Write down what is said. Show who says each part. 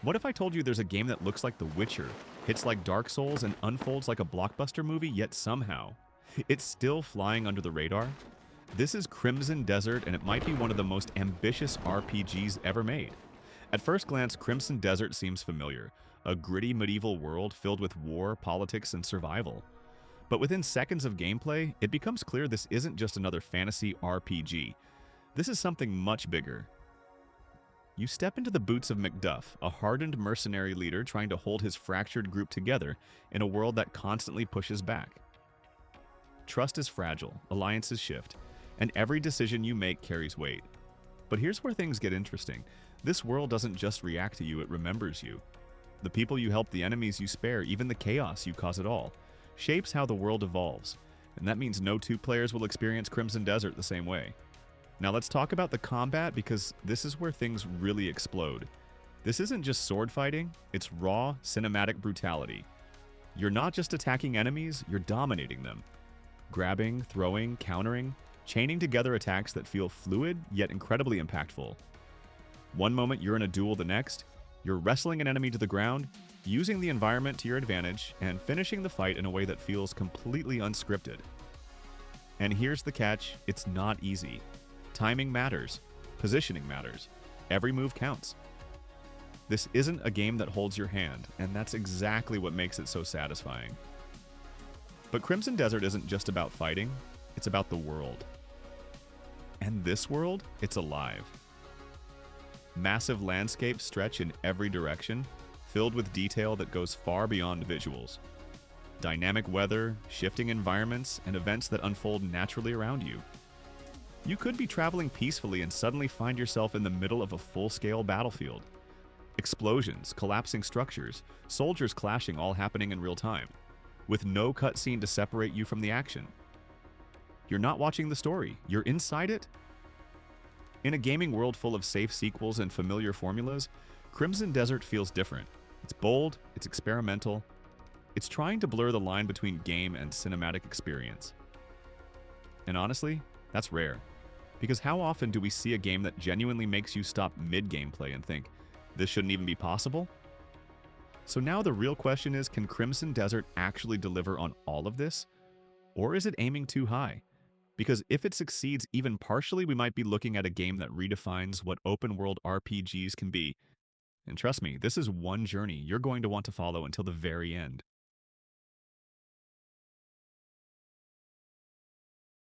Speaker 1: What if I told you there's a game that looks like The Witcher, hits like Dark Souls, and unfolds like a blockbuster movie, yet somehow it's still flying under the radar? This is Crimson Desert, and it might be one of the most ambitious RPGs ever made. At first glance, Crimson Desert seems familiar, a gritty medieval world filled with war, politics, and survival. But within seconds of gameplay, it becomes clear this isn't just another fantasy RPG. This is something much bigger. You step into the boots of Macduff, a hardened mercenary leader trying to hold his fractured group together in a world that constantly pushes back. Trust is fragile, alliances shift, and every decision you make carries weight. But here's where things get interesting. This world doesn't just react to you, it remembers you. The people you help, the enemies you spare, even the chaos you cause it all, shapes how the world evolves. And that means no two players will experience Crimson Desert the same way. Now let's talk about the combat, because this is where things really explode. This isn't just sword fighting, it's raw, cinematic brutality. You're not just attacking enemies, you're dominating them. Grabbing, throwing, countering, chaining together attacks that feel fluid yet incredibly impactful. One moment you're in a duel, the next, you're wrestling an enemy to the ground, using the environment to your advantage, and finishing the fight in a way that feels completely unscripted. And here's the catch, it's not easy. Timing matters. Positioning matters. Every move counts. This isn't a game that holds your hand, and that's exactly what makes it so satisfying. But Crimson Desert isn't just about fighting, it's about the world. And this world, it's alive. Massive landscapes stretch in every direction, filled with detail that goes far beyond visuals. Dynamic weather, shifting environments, and events that unfold naturally around you. You could be traveling peacefully and suddenly find yourself in the middle of a full-scale battlefield. Explosions, collapsing structures, soldiers clashing, all happening in real time, with no cutscene to separate you from the action. You're not watching the story, you're inside it. In a gaming world full of safe sequels and familiar formulas, Crimson Desert feels different. It's bold, it's experimental, it's trying to blur the line between game and cinematic experience. And honestly, that's rare. Because how often do we see a game that genuinely makes you stop mid-gameplay and think, this shouldn't even be possible? So now the real question is, can Crimson Desert actually deliver on all of this? Or is it aiming too high? Because if it succeeds even partially, we might be looking at a game that redefines what open-world RPGs can be. And trust me, this is one journey you're going to want to follow until the very end.